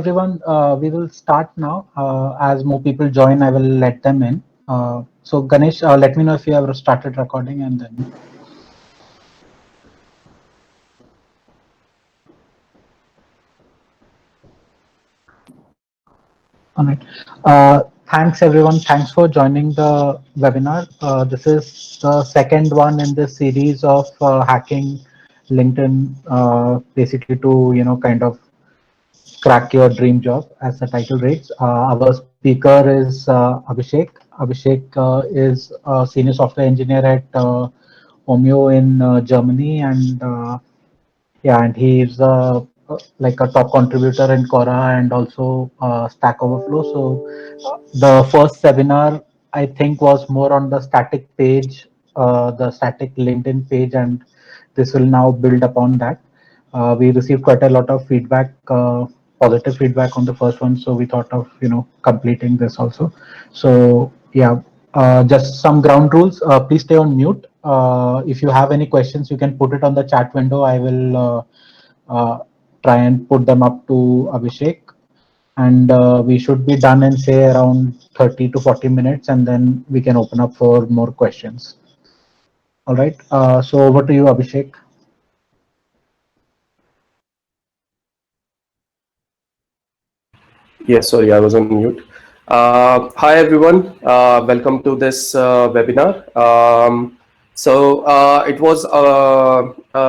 everyone, we will start now. As more people join, I will let them in. So Ganesh, let me know if you have started recording and then. All right. Thanks everyone. Thanks for joining the webinar. This is the second one in this series of hacking LinkedIn, basically to kind of crack your dream job, as the title reads. Our speaker is Abhishek. Abhishek is a senior software engineer at Omeo in Germany, and yeah, and he is like a top contributor in Quora and also Stack Overflow. So the first webinar I think was more on the static page, the static LinkedIn page, and this will now build upon that. We received quite a lot of feedback, positive feedback on the first one, so we thought of completing this also. So yeah, just some ground rules. Please stay on mute. If you have any questions, you can put it on the chat window. I will try and put them up to Abhishek, and we should be done in say around 30 to 40 minutes, and then we can open up for more questions. All right. So over to you, Abhishek. Yes, sorry, I was on mute. Hi, everyone. Welcome to this webinar. It was,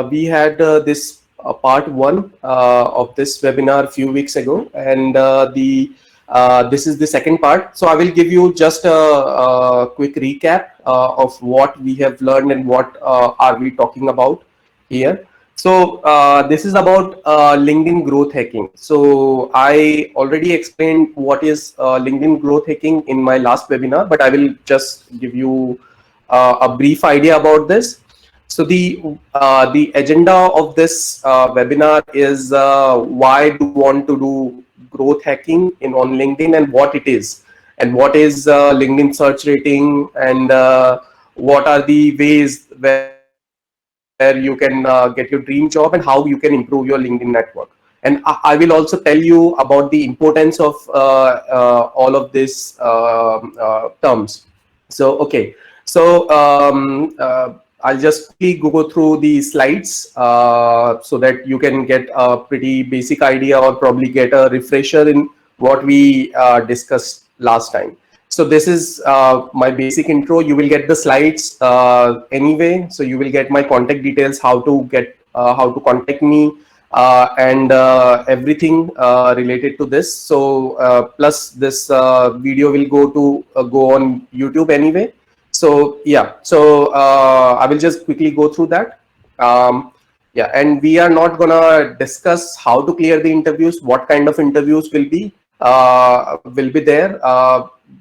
we had this part one of this webinar a few weeks ago, and this is the second part. So I will give you just a quick recap of what we have learned and what are we talking about here. So this is about LinkedIn growth hacking. So I already explained what is LinkedIn growth hacking in my last webinar, but I will just give you a brief idea about this. So the agenda of this webinar is why do you want to do growth hacking on LinkedIn, and what it is, and what is LinkedIn search rating, and what are the ways where you can get your dream job, and how you can improve your LinkedIn network. And I will also tell you about the importance of all of these terms. So okay, so I'll just quickly go through the slides so that you can get a pretty basic idea, or probably get a refresher in what we discussed last time. So this is my basic intro. You will get the slides anyway. So you will get my contact details, how to contact me, and everything related to this. So plus this video will go on YouTube anyway. So yeah, so I will just quickly go through that. Yeah, and we are not gonna discuss how to clear the interviews, what kind of interviews will be there.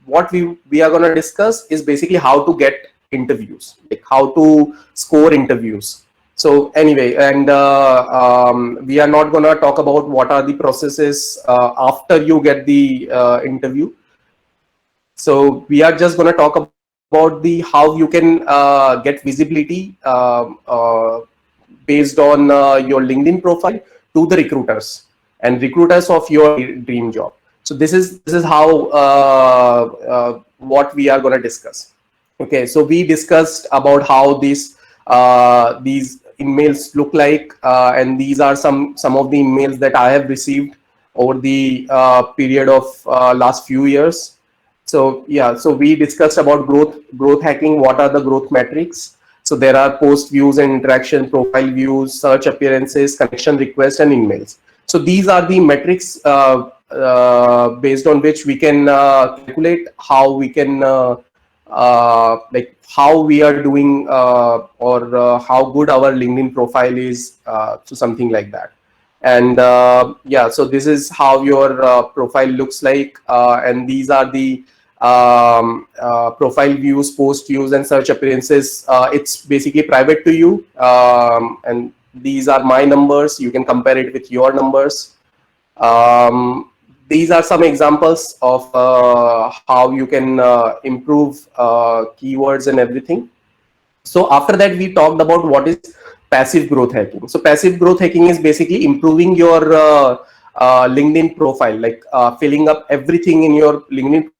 What we are gonna discuss is basically how to get interviews, like how to score interviews. So anyway, and we are not gonna talk about what are the processes after you get the interview. So we are just gonna talk about the how you can get visibility based on your LinkedIn profile to the recruiters and recruiters of your dream job. So this is how what we are going to discuss. Okay, so we discussed about how these emails look like, and these are some of the emails that I have received over the period of last few years. So yeah, so we discussed about growth hacking. What are the growth metrics? So there are post views and interaction, profile views, search appearances, connection requests, and emails. So these are the metrics based on which we can calculate how we can like how we are doing or how good our LinkedIn profile is, so something like that. And yeah, so this is how your profile looks like, and these are the profile views, post views, and search appearances. It's basically private to you, and these are my numbers. You can compare it with your numbers. These are some examples of how you can improve keywords and everything. So after that, we talked about what is passive growth hacking. So passive growth hacking is basically improving your LinkedIn profile, like filling up everything in your LinkedIn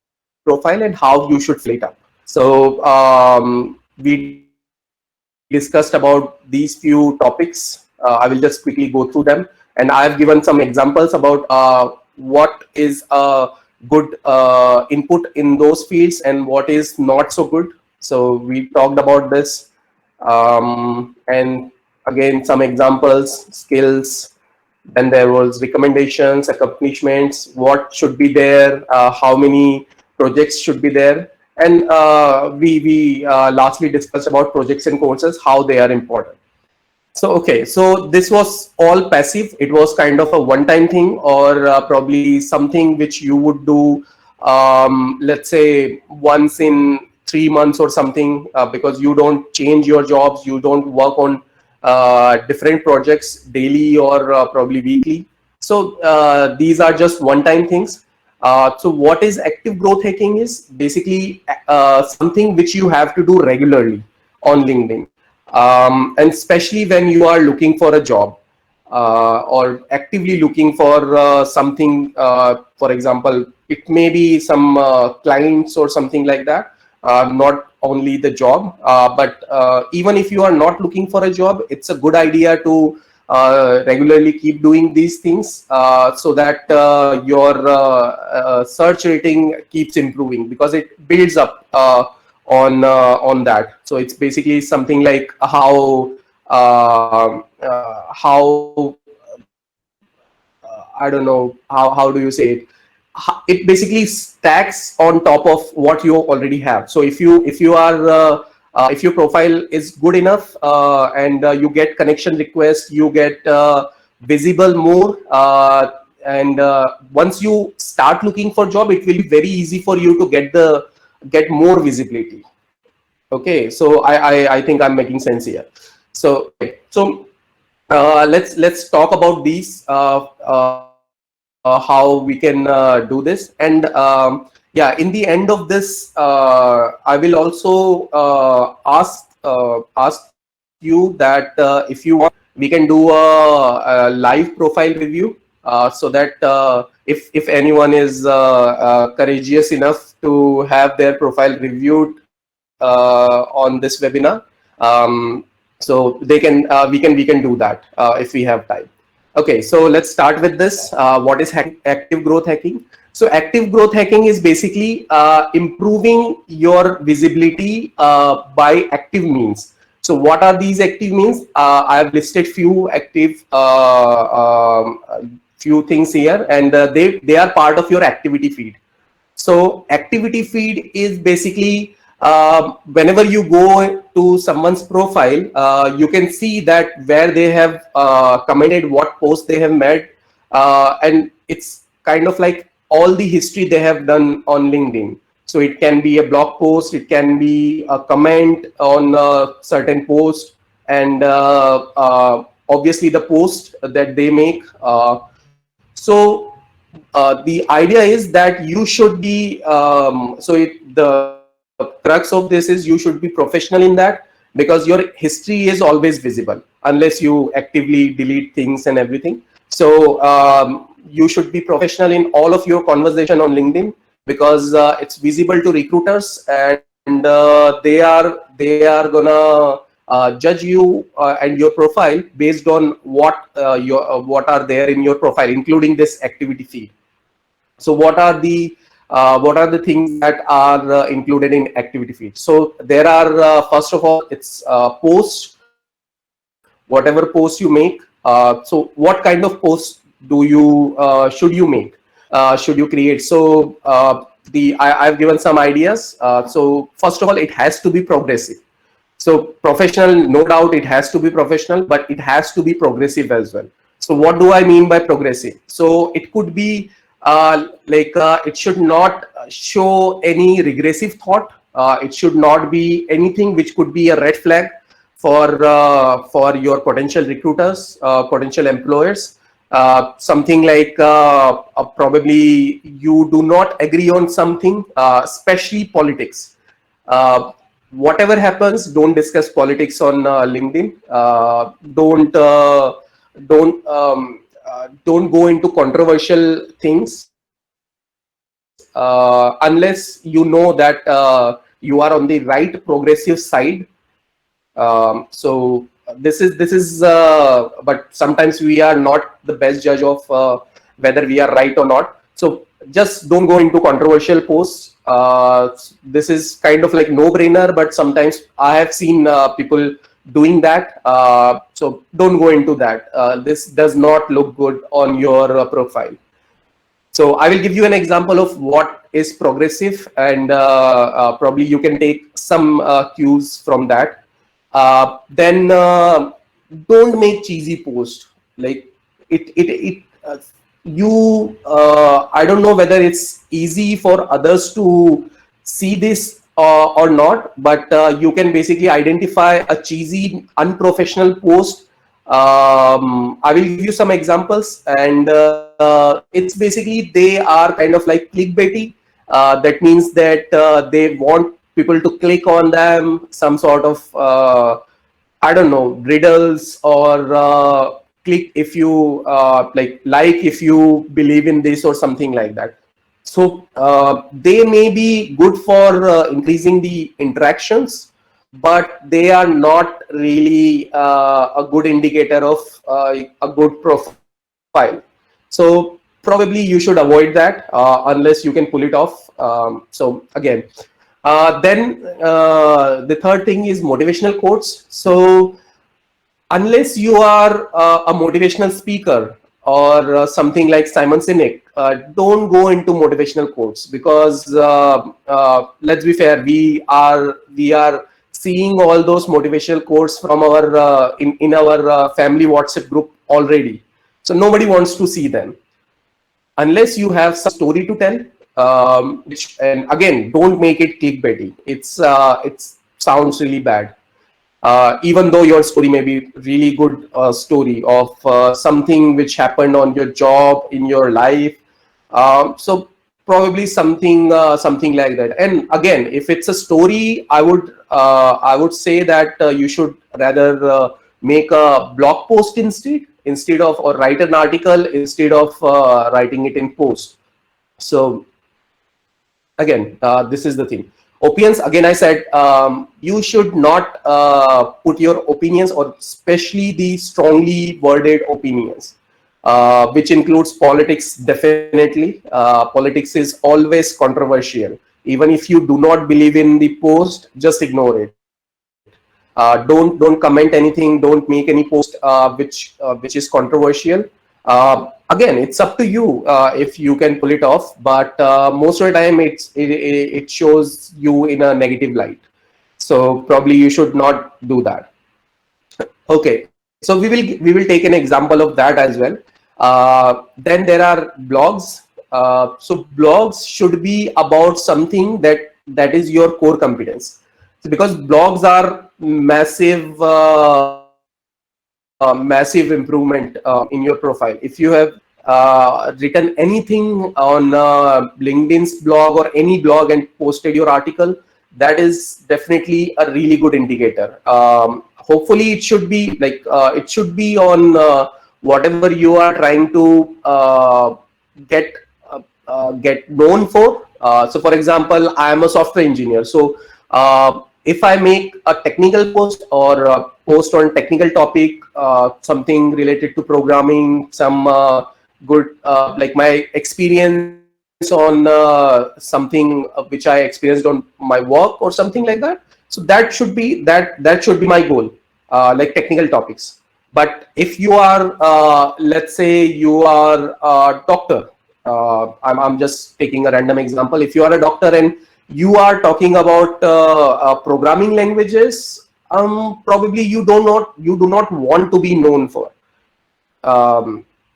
profile and how you should fill it up. So we discussed about these few topics. I will just quickly go through them, and I have given some examples about what is a good input in those fields and what is not so good. So we talked about this, and again some examples, skills. Then there was recommendations, accomplishments, what should be there, how many projects should be there, and we lastly discussed about projects and courses, how they are important. So, okay, so this was all passive. It was kind of a one-time thing, or probably something which you would do, let's say once in 3 months or something, because you don't change your jobs, you don't work on different projects daily or probably weekly. So these are just one-time things. So what is active growth hacking is basically something which you have to do regularly on LinkedIn, and especially when you are looking for a job, or actively looking for something. For example, it may be some clients or something like that, not only the job, but even if you are not looking for a job, it's a good idea to regularly keep doing these things, so that your search rating keeps improving, because it builds up on that. So it's basically something like how I don't know how do you say it. It basically stacks on top of what you already have. So if you are if your profile is good enough, and you get connection requests, you get visible more, and once you start looking for job, it will be very easy for you to get more visibility. Okay, so I think I'm making sense here. So okay, so let's talk about these, how we can do this. And yeah, in the end of this, I will also ask you that if you want, we can do a live profile review, so that if anyone is courageous enough to have their profile reviewed on this webinar, so they can we can do that if we have time. Okay, so let's start with this. What is active growth hacking? So active growth hacking is basically improving your visibility by active means. So what are these active means? I have listed few active few things here, and they are part of your activity feed. So activity feed is basically whenever you go to someone's profile, you can see that where they have commented, what post they have made, and it's kind of like all the history they have done on LinkedIn. So it can be a blog post, it can be a comment on a certain post, and obviously the post that they make. So the idea is that you should be the crux of this is you should be professional in that, because your history is always visible unless you actively delete things and everything. So you should be professional in all of your conversation on LinkedIn, because it's visible to recruiters, and they are gonna judge you and your profile based on what are there in your profile, including this activity feed. So what are the things that are included in activity feed? So there are first of all, it's post, whatever post you make. So what kind of post do you should you make, should you create? So I've given some ideas. So first of all, it has to be progressive. So professional, no doubt it has to be professional, but it has to be progressive as well. So what do I mean by progressive? So it could be it should not show any regressive thought. It should not be anything which could be a red flag for your potential recruiters, potential employers. Something like probably you do not agree on something, especially politics. Whatever happens, don't discuss politics on LinkedIn. Don't don't go into controversial things unless you know that you are on the right progressive side. So but sometimes we are not the best judge of whether we are right or not. So just don't go into controversial posts. This is kind of like no-brainer, but sometimes I have seen people doing that. So don't go into that. This does not look good on your profile. So I will give you an example of what is progressive, and probably you can take some cues from that. Then don't make cheesy posts. Like it you I don't know whether it's easy for others to see this or not, but you can basically identify a cheesy, unprofessional post. I will give you some examples, and it's basically they are kind of like clickbaity. That means that they want people to click on them, some sort of I don't know, riddles, or click if you like if you believe in this or something like that. So they may be good for increasing the interactions, but they are not really a good indicator of a good profile. So probably you should avoid that unless you can pull it off. So again, then the third thing is motivational quotes. So unless you are a motivational speaker or something like Simon Sinek, don't go into motivational quotes, because let's be fair, we are seeing all those motivational quotes from our in our family WhatsApp group already. So nobody wants to see them unless you have some story to tell. Which, and again, don't make it clickbaity. It sounds really bad, even though your story may be really good story of something which happened on your job, in your life. So probably something like that. And again, if it's a story, I would say that you should rather make a blog post instead of, or write an article instead of writing it in post. So again, this is the thing. Opinions, again, I said, you should not put your opinions, or especially the strongly worded opinions, which includes politics. Definitely, politics is always controversial. Even if you do not believe in the post, just ignore it. Don't comment anything, don't make any post which is controversial. Again, it's up to you if you can pull it off, but most of the time it shows you in a negative light. So probably you should not do that. Okay, so we will take an example of that as well. Then there are blogs. So blogs should be about something that is your core competence. So because blogs are massive improvement in your profile. If you have written anything on LinkedIn's blog or any blog and posted your article, that is definitely a really good indicator. Hopefully it should be like it should be on whatever you are trying to get get known for. So for example, I am a software engineer, so if I make a technical post or a post on technical topic, something related to programming, some good like my experience on something which I experienced on my work or something like that. So that should be my goal, like technical topics. But if you are, let's say you are a doctor, I'm just taking a random example. If you are a doctor and you are talking about programming languages, probably you do not want to be known for.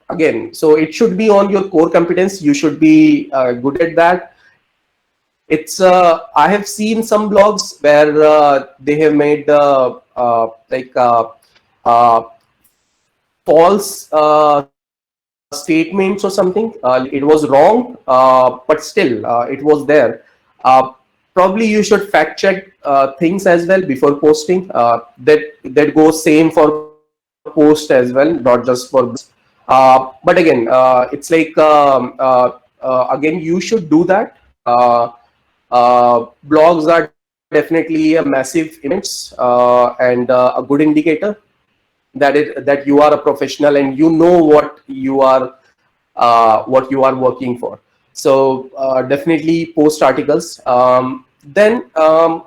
Again, so it should be on your core competence. You should be good at that. It's I have seen some blogs where they have made like false statements or something. It was wrong, but still it was there. Uh, Probably you should fact check things as well before posting. That goes same for post as well, not just for. But again, it's like again, you should do that. Blogs are definitely a massive events and a good indicator that you are a professional and you know what you are working for. So definitely post articles. Then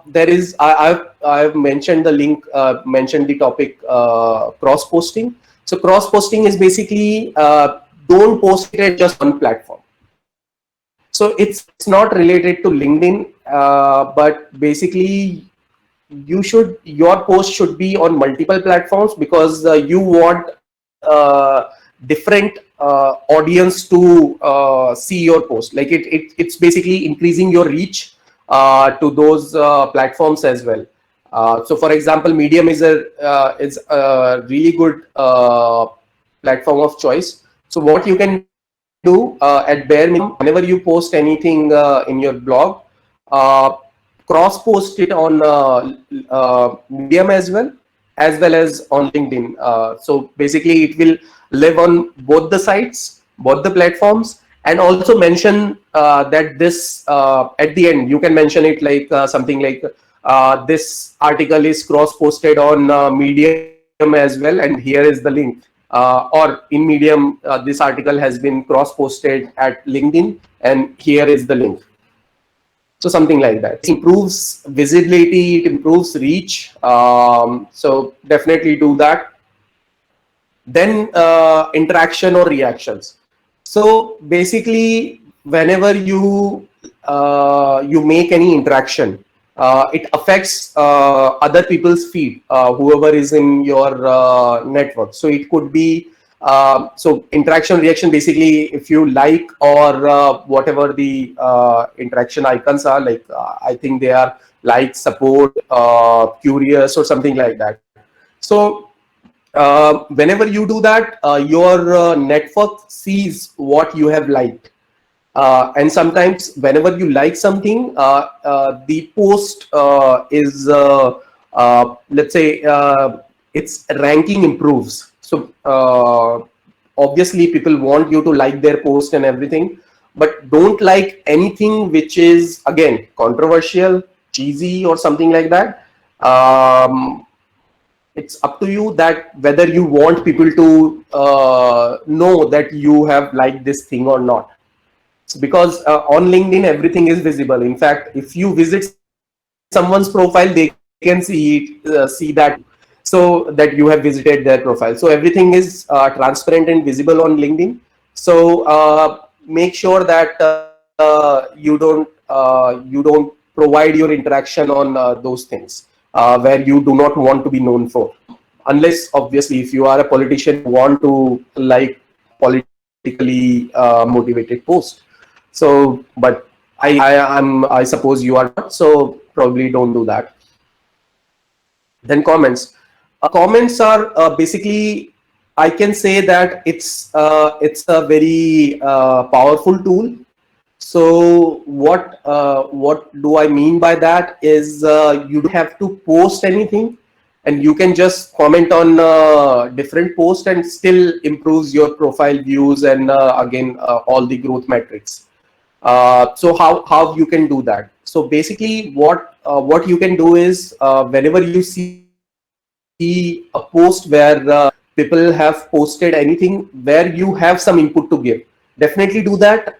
there is I've mentioned the link, mentioned the topic, cross posting. So cross posting is basically don't post it at just one platform. So it's not related to LinkedIn, but basically your post should be on multiple platforms because you want different audience to see your post. Like it's basically increasing your reach to those platforms as well. So for example, Medium is a really good platform of choice. So what you can do at bare minimum, whenever you post anything in your blog, uh, cross post it on Medium as well as on LinkedIn. So basically, it will live on both the sites, both the platforms, and also mention that this at the end you can mention it like something like this article is cross posted on Medium as well, and here is the link. Or in Medium, this article has been cross posted at LinkedIn, and here is the link. So something like that. This improves visibility, it improves reach. So definitely do that. Then interaction or reactions. So basically, whenever you make any interaction, it affects other people's feed, whoever is in your network. So it could be so interaction reaction, basically if you like or whatever the interaction icons are, like I think they are like, support, curious, or something like that. So whenever you do that, your network sees what you have liked. And sometimes whenever you like something, the post is let's say its ranking improves. So obviously people want you to like their post and everything, but don't like anything which is again controversial, cheesy, or something like that. It's up to you that whether you want people to know that you have liked this thing or not. Because on LinkedIn everything is visible. In fact, if you visit someone's profile, they can see that, so that you have visited their profile. So everything is transparent and visible on LinkedIn. So make sure that you don't provide your interaction on those things where you do not want to be known for, unless obviously if you are a politician, you want to like politically motivated post. So but I suppose you are not, so probably don't do that. Then comments. Comments are basically, I can say that it's a very powerful tool. So what do I mean by that is you don't have to post anything, and you can just comment on different posts and still improves your profile views and again all the growth metrics. So how you can do that? So basically, what you can do is whenever you see a post where people have posted anything where you have some input to give, definitely do that.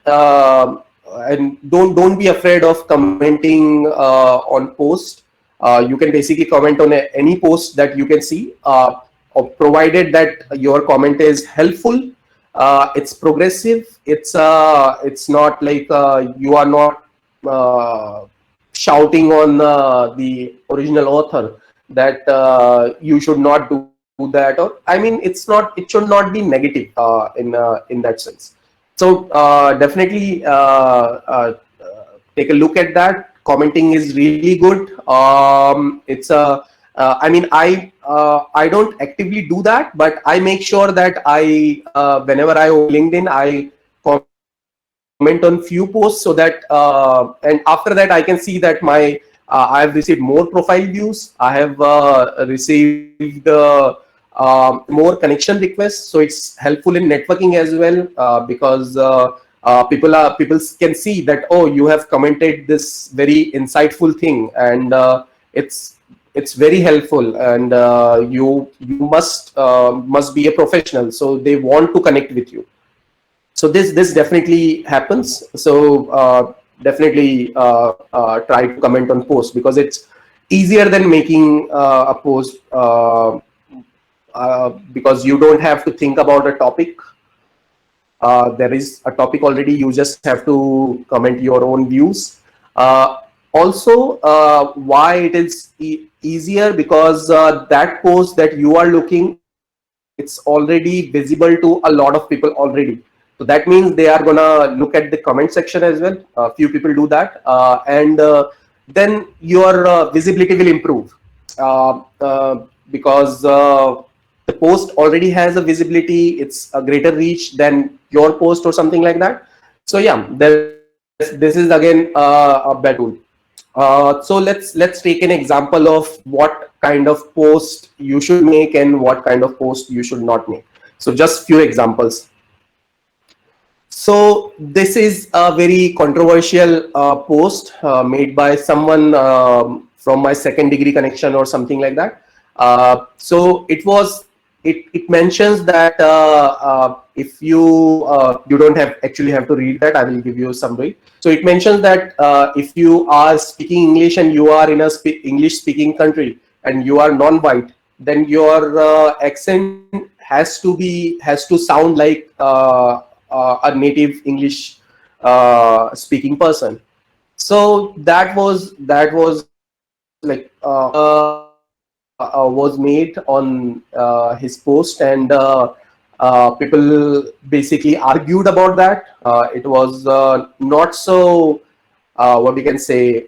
And don't be afraid of commenting on post. You can basically comment on any post that you can see, provided that your comment is helpful, it's progressive, it's not like you are not shouting on the original author that you should not do that, or I mean it should not be negative in that sense. So definitely take a look at that. Commenting is really good. It's a I mean, I don't actively do that, but I make sure that I whenever I open LinkedIn, I comment on few posts so that and after that I can see that my I have received more profile views. I have received more connection requests. So it's helpful in networking as well, because people can see that, oh, you have commented this very insightful thing, and it's very helpful, and you must be a professional, so they want to connect with you. So this definitely happens. So definitely try to comment on post, because it's easier than making a post, because you don't have to think about a topic. There is a topic already, you just have to comment your own views. Also, why it is easier, because that post that you are looking, it's already visible to a lot of people already. So that means they are gonna look at the comment section as well. A few people do that, and then your visibility will improve, because the post already has a visibility. It's a greater reach than your post or something like that. So yeah, this is again a better tool. So let's take an example of what kind of post you should make and what kind of post you should not make. So just few examples. So this is a very controversial post made by someone from my second degree connection or something like that. So it mentions that if you don't actually have to read that, I will give you a summary. So it mentions that if you are speaking English and you are in a English speaking country and you are non-white, then your accent has to sound like a native English speaking person. So that was like was made on his post, and people basically argued about that. It was not so what we can say,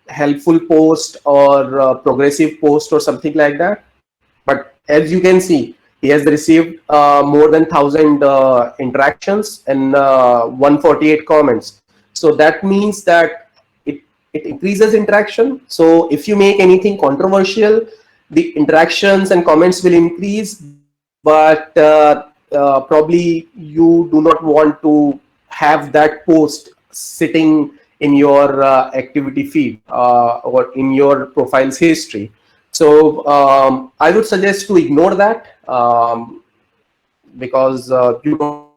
helpful post or progressive post or something like that. But as you can see, he has received more than 1,000 interactions and 148 comments. So that means that it increases interaction. So if you make anything controversial, the interactions and comments will increase, but probably you do not want to have that post sitting in your activity feed or in your profile's history. So I would suggest to ignore that, because you don't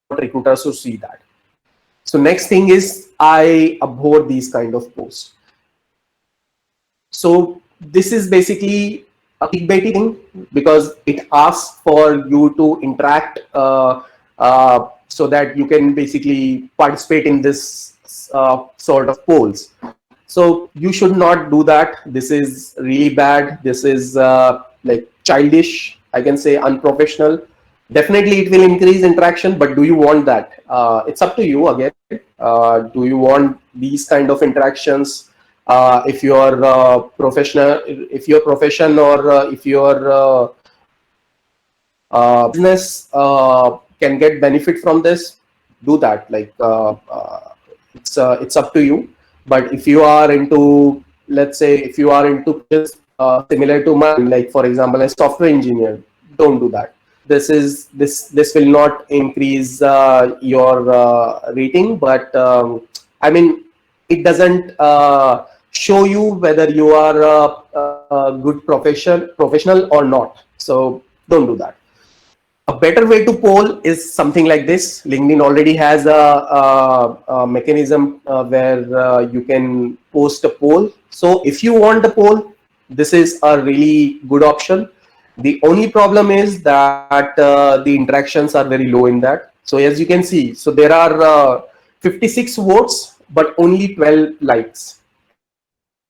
want recruiters to see that. So next thing is, I abhor these kind of posts. So this is basically a clickbaity thing, because it asks for you to interact so that you can basically participate in this sort of polls. So you should not do that. This is really bad. This is like childish, I can say, unprofessional. Definitely it will increase interaction, but do you want that? It's up to you again. Do you want these kind of interactions? If your professional, if your profession, or if your business can get benefit from this, do that. Like it's up to you. But if you are into, let's say, if you are into just similar to mine, like for example, a software engineer, don't do that. This will not increase your rating, but I mean, it doesn't show you whether you are a good professional or not. So don't do that. A better way to poll is something like this. LinkedIn already has a mechanism where you can post a poll. So if you want the poll, this is a really good option. The only problem is that the interactions are very low in that. So as you can see, so there are 56 votes, but only 12 likes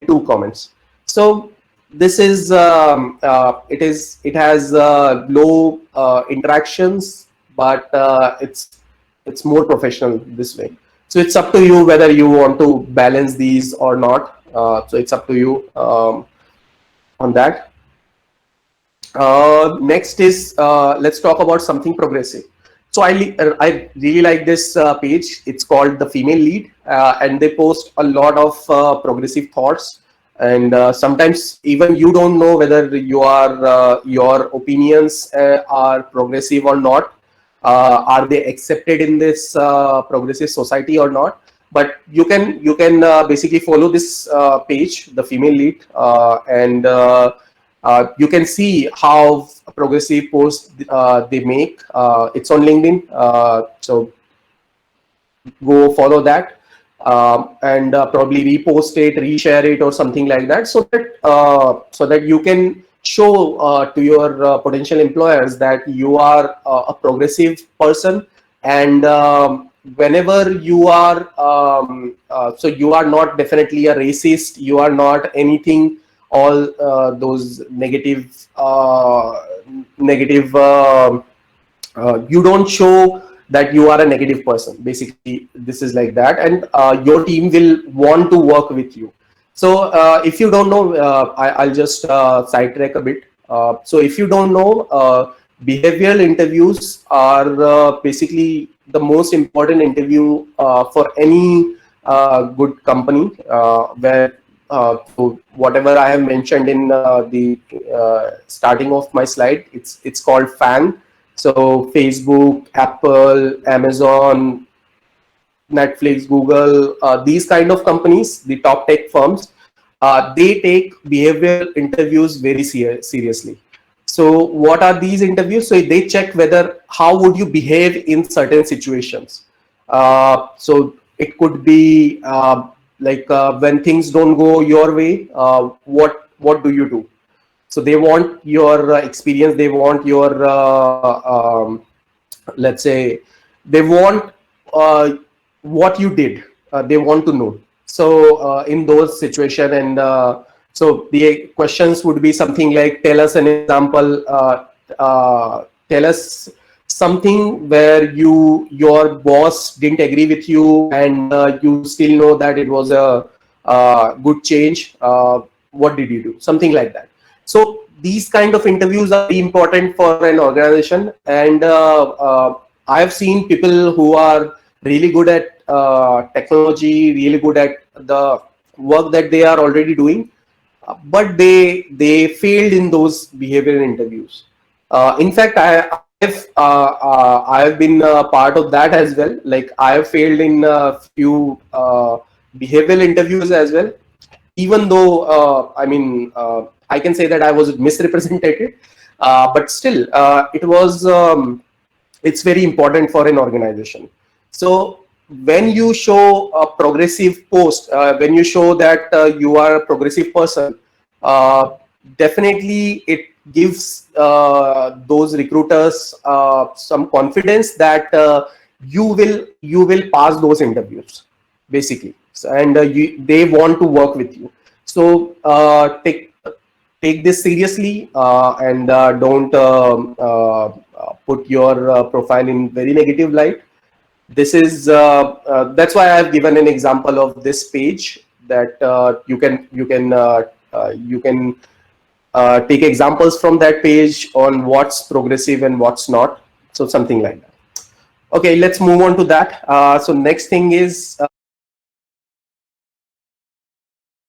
and 2 comments. So this is it has low interactions, but it's more professional this way. So it's up to you whether you want to balance these or not. So it's up to you on that. Next is let's talk about something progressive. So I really like this page. It's called The Female Lead, and they post a lot of progressive thoughts. and sometimes even you don't know whether your opinions are progressive or not. Are they accepted in this progressive society or not? But you can basically follow this page, the female lead, and you can see how progressive posts they make. It's on LinkedIn, so go follow that, and probably repost it, reshare it, or something like that, so that you can show to your potential employers that you are a progressive person. And whenever you are so you are not definitely a racist, you are not anything, all those negative you don't show that you are a negative person. Basically, this is like that, and your team will want to work with you. So if you don't know, I'll just sidetrack a bit. So if you don't know, behavioral interviews are basically the most important interview for any good company, where so whatever I have mentioned in the starting of my slide, it's called FANG. So Facebook, Apple, Amazon, Netflix, Google, these kind of companies, the top tech firms, they take behavioral interviews very seriously. So what are these interviews? So they check whether how would you behave in certain situations. So it could be when things don't go your way, what do you do? So they want your experience, they want your let's say, they want what you did, they want to know. So in those situation, and so the questions would be something like, tell us an example, tell us something where your boss didn't agree with you, and you still know that it was a good change. What did you do? Something like that. So these kind of interviews are very important for an organization, and I have seen people who are really good at technology, really good at the work that they are already doing, but they failed in those behavioral interviews. In fact, I've been part of that as well. Like, I have failed in a few behavioral interviews as well, even though I can say that I was misrepresented, but still it was it's very important for an organization. So when you show a progressive post, when you show that you are a progressive person, uh, definitely it gives those recruiters some confidence that you will pass those interviews, basically. So, and they want to work with you. So take this seriously, and don't put your profile in very negative light. This is that's why I've given an example of this page, that you can take examples from that page on what's progressive and what's not. So something like that. Okay, let's move on to that. So next thing is